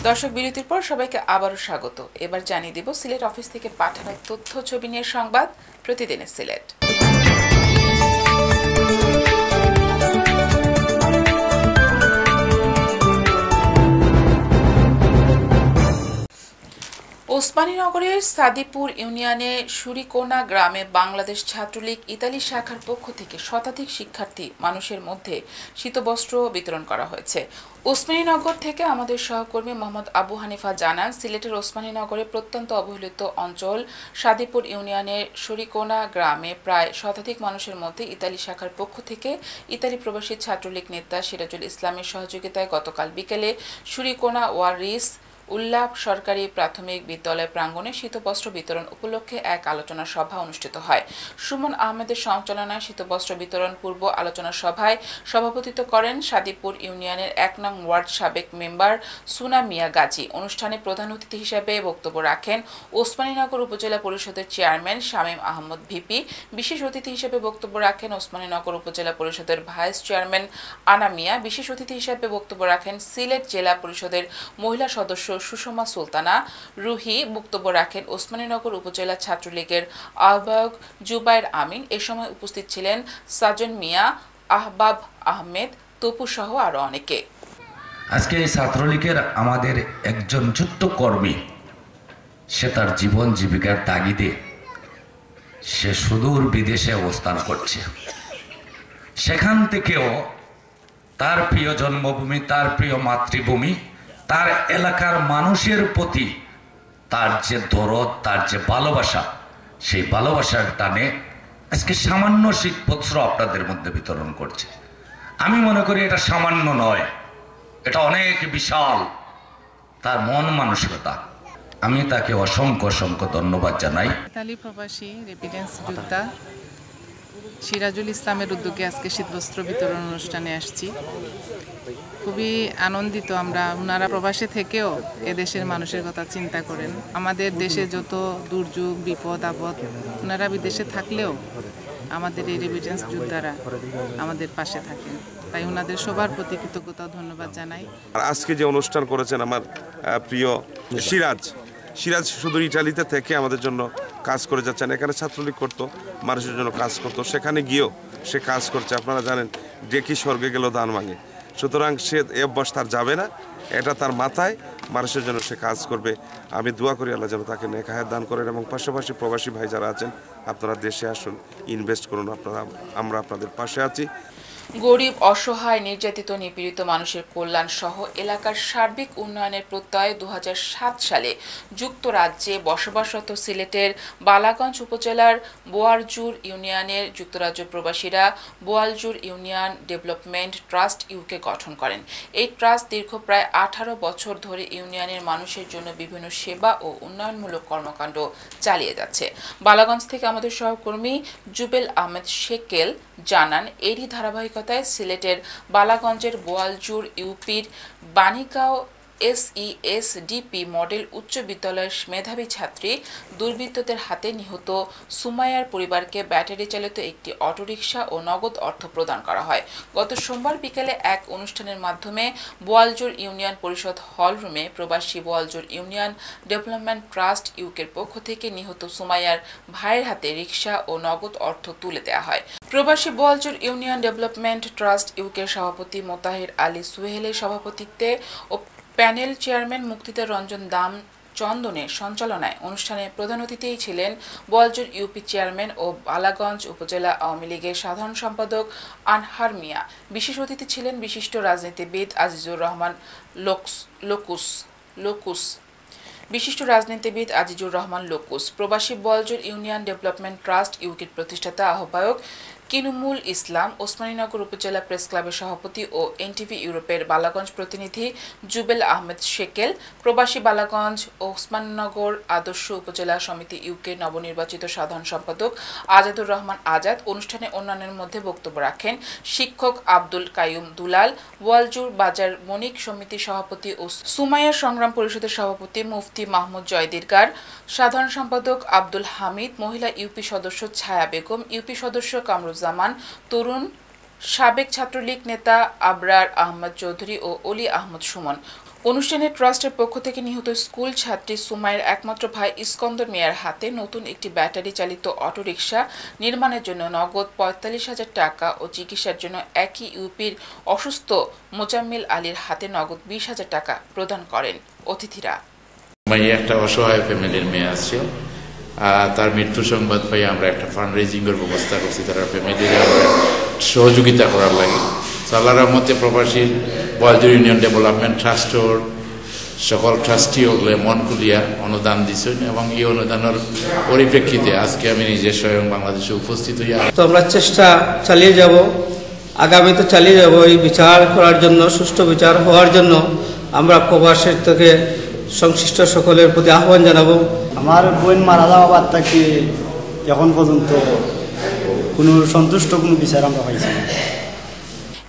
দর্শক বিরতির পর সবাইকে আবারও স্বাগত। এবার জানিয়ে দেব সিলেট অফিস থেকে পাঠানো তথ্য ছবি নিয়ে সংবাদ প্রতিদিনের সিলেট। ওসমানীনগরের সাদিপুর ইউনিয়নে সুরিকোনা গ্রামে বাংলাদেশ ছাত্রলীগ ইতালি শাখার পক্ষ থেকে শতাধিক শিক্ষার্থী মানুষের মধ্যে শীতবস্ত্র বিতরণ করা হয়েছে। ওসমানীনগর থেকে আমাদের সহকর্মী মোহাম্মদ আবু হানিফা জানান, সিলেটের ওসমানীনগরে প্রত্যন্ত অবহেলিত অঞ্চল সাদিপুর ইউনিয়নের সুরিকোনা গ্রামে প্রায় শতাধিক মানুষের মধ্যে ইতালি শাখার পক্ষ থেকে ইতালি প্রবাসী ছাত্রলীগ নেতা সিরাজুল ইসলামের সহযোগিতায় গতকাল বিকেলে সুরিকোনা ওয়ারিস উল্লাহ সরকারি প্রাথমিক বিদ্যালয় প্রাঙ্গণে শীতবস্ত্র বিতরণ উপলক্ষে এক আলোচনা সভা অনুষ্ঠিত হয়। সুমন আহমেদের সঞ্চালনায় শীতবস্ত্র বিতরণ পূর্ব আলোচনা সভায় সভাপতিত্ব করেন সাদিপুর ইউনিয়নের ১ নং ওয়ার্ড সাবেক মেম্বার সুনা মিয়া গাজী। অনুষ্ঠানে প্রধান অতিথি হিসেবে বক্তব্য রাখেন ওসমানীনগর উপজেলা পরিষদের চেয়ারম্যান শামীম আহমদ ভিপি। বিশেষ অতিথি হিসেবে বক্তব্য রাখেন ওসমানীনগর উপজেলা পরিষদের ভাইস চেয়ারম্যান আনা মিয়া। বিশেষ অতিথি হিসেবে বক্তব্য রাখেন সিলেট জেলা পরিষদের মহিলা সদস্য সুষমা সুলতানা রুহি। বক্তব্য রাখেন ওসমানীনগর উপজেলা ছাত্রলীগের আহ্বায়ক জুবায়ের আমিন। এ সময় উপস্থিত ছিলেন সাজন মিয়া, আহবাব আহমেদ, তপু সহ আরো অনেকে। আজকে এই ছাত্রলীগের আমাদের একজন যুদ্ধ কর্মী, সে তার জীবন জীবিকার তাগিদে সে সুদূর বিদেশে অবস্থান করছে। সেখান থেকেও তার প্রিয় জন্মভূমি, তার প্রিয় মাতৃভূমি, তার এলাকার মানুষের প্রতি তার যে দরদ, তার যে ভালোবাসা, সেই ভালোবাসার টানে আজকে সামান্য শীতবস্ত্র আপনাদের মধ্যে বিতরণ করছে। আমি মনে করি এটা সামান্য নয়, এটা অনেক বিশাল তার মন মানসিকতা। আমি তাকে অসংখ্য অসংখ্য ধন্যবাদ জানাই। ইতালি প্রবাসী রেমিটেন্স যোদ্ধা সিরাজুল ইসলামের উদ্যোগে আজকে শীতবস্ত্র বিতরণ অনুষ্ঠানে আসছি। খুবই আনন্দিত আমরা। ওনারা প্রবাসে থেকেও এদেশের মানুষের কথা চিন্তা করেন। আমাদের দেশে যত দুর্যোগ বিপদ আপদ, ওনারা বিদেশে থাকলেও আমাদের এই রেমিটেন্স যোদ্ধারা আমাদের পাশে থাকেন। তাই ওনাদের সবার প্রতি কৃতজ্ঞতা ধন্যবাদ জানাই। আজকে যে অনুষ্ঠান করেছেন আমার প্রিয় সিরাজ শুধু ইটালিতে থেকে আমাদের জন্য কাজ করে যাচ্ছেন। এখানে ছাত্রলীগ করতো, মানুষের জন্য কাজ করতো, সেখানে গিয়েও সে কাজ করছে। আপনারা জানেন, ডেকি স্বর্গে গেল দান ভাঙে। সুতরাং সে এ অভ্যাস তার যাবে না, এটা তার মাথায়, মানুষের জন্য সে কাজ করবে। আমি দোয়া করি আল্লাহ যেন তাকে নেক হায়াত দান করেন। এবং পাশাপাশি প্রবাসী ভাই যারা আছেন, আপনারা দেশে আসুন, ইনভেস্ট করুন, আমরা আপনাদের পাশে আছি। গরিব, অসহায়, নির্যাতিত, নিপীড়িত মানুষের কল্যাণ সহ এলাকার সার্বিক উন্নয়নের প্রত্যয়ে ২০০৭ সালে যুক্তরাজ্যে বসবাসরত সিলেটের বালাগঞ্জ উপজেলার বোয়ালজুর ইউনিয়নের যুক্তরাজ্য প্রবাসীরা Boaljur union development trust UK গঠন করেন। এই ট্রাস্ট দীর্ঘ প্রায় ১৮ বছর ধরে ইউনিয়নের মানুষের জন্য বিভিন্ন সেবা ও উন্নয়নমূলক কর্মকাণ্ড চালিয়ে যাচ্ছে। বালাগঞ্জ থেকে আমাদের সহকর্মী জুবেল আহমেদ শেকেল জানান, এরই ধারাবাহিকতায় সিলেটের বালাগঞ্জের বোয়ালজুর ইউপির বানিগাঁও SESDP মডেল উচ্চ বিদ্যালয়ের মেধাবী ছাত্রী দুর্বৃত্তদের হাতে নিহত সুমাইয়ার পরিবারকে ব্যাটারি চালিত একটি অটোরিকশা ও নগদ অর্থ প্রদান করা হয়। গত সোমবার বিকেলে এক অনুষ্ঠানের মাধ্যমে বোয়ালজুর ইউনিয়ন পরিষদ হল রুমে প্রবাসী বোয়ালজুর ইউনিয়ন ডেভেলপমেন্ট ট্রাস্ট ইউকের পক্ষ থেকে নিহত সুমাইয়ার ভাইয়ের হাতে রিকশা ও নগদ অর্থ তুলে দেওয়া হয়। প্রবাসী বোয়ালজুর ইউনিয়ন ডেভেলপমেন্ট ট্রাস্ট ইউকের সভাপতি মোতাহির আলী সুহেলের সভাপতিত্বে ও প্যানেল চেয়ারম্যান মুক্তিদার রঞ্জন দাম চন্দনের সঞ্চালনায় অনুষ্ঠানে প্রধান অতিথি ছিলেন বোয়ালজুর ইউপি চেয়ারম্যান ও বালাগঞ্জ উপজেলা আওয়ামী লীগের সাধারণ সম্পাদক আনহার মিয়া। বিশেষ অতিথি ছিলেন বিশিষ্ট রাজনীতিবিদ আজিজুর রহমান লোকুস। প্রবাসী বোয়ালজুর ইউনিয়ন ডেভেলপমেন্ট ট্রাস্ট ইউকের প্রতিষ্ঠাতা আহ্বায়ক কিনুমুল ইসলাম, ওসমানীনগর উপজেলা প্রেস ক্লাবের সভাপতি ও এনটিভি ইউরোপের বালাগঞ্জ প্রতিনিধি জুবেল আহমেদ শেকেল, প্রবাসী বালাগঞ্জ ও ওসমানীনগর আদর্শ উপজেলা সমিতি ইউকে নবনির্বাচিত সাধারণ সম্পাদক আজাদুর রহমান আজাদ। অনুষ্ঠানে অন্যান্যের মধ্যে বক্তব্য রাখেন শিক্ষক আব্দুল কাইয়ুম দুলাল, বোয়ালজুর বাজার বণিক সমিতির সভাপতি ও সুমাইয়া সংগ্রাম পরিষদের সভাপতি মুফতি মাহমুদ জয়দীরগার, সাধারণ সম্পাদক আব্দুল হামিদ, মহিলা ইউপি সদস্য ছায়া বেগম, ইউপি সদস্য কামরুজ্জামান, তরুণ সাবেক ছাত্রলীগ নেতা আবরার আহমদ চৌধুরী ও অলি আহমদ সুমন। অনুষ্ঠানে ট্রাস্টের পক্ষ থেকে নিহত স্কুল ছাত্রী সুমাইয়ের একমাত্র ভাই ইস্কন্দর মিয়ার হাতে নতুন একটি ব্যাটারি চালিত অটোরিকশা নির্মাণের জন্য নগদ ৪৫,০০০ টাকা ও চিকিৎসার জন্য একই ইউপির অসুস্থ মোজাম্মেল আলীর হাতে নগদ ২০,০০০ টাকা প্রদান করেন অতিথিরা। একটা অসহায় ফ্যামিলির মেয়ে আছে, তার মৃত্যু সংবাদ পাই আমরা একটা ফান্ড রেজিং এর ব্যবস্থা করছি তার ফ্যামিলির সহযোগিতা করার লাগে। আল্লাহর রহমতে প্রবাসী বয়জুর ইউনিয়ন ডেভেলপমেন্ট ট্রাস্টর সকল ট্রাস্টি হলে মন খুলিয়া অনুদান দিচ্ছেন এবং এই অনুদানের পরিপ্রেক্ষিতে আজকে আমি নিজে স্বয়ং বাংলাদেশে উপস্থিত হইয়া তো আমরা চেষ্টা চালিয়ে যাব, আগামীতে চালিয়ে যাব এই বিচার করার জন্য, সুষ্ঠু বিচার হওয়ার জন্য আমরা প্রবাসের থেকে সংশ্লিষ্ট সকলের প্রতি আহ্বান জানাবো। আমার বোন মারা যাওয়া বাদ থাকি এখন পর্যন্ত কোনো সন্তুষ্ট কোনো বিচার আমরা পাইছি না।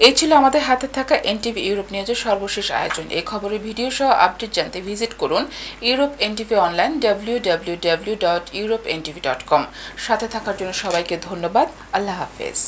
এই ছিল আমাদের হাতে থাকা এনটিভি ইউরোপ নিউজের সর্বশেষ আয়োজন। এই খবরের ভিডিও সহ আপডেট জানতে ভিজিট করুন ইউরোপ এনটিভি অনলাইন www.europentv.com। সাথে থাকার জন্য সবাইকে ধন্যবাদ। আল্লাহ হাফেজ।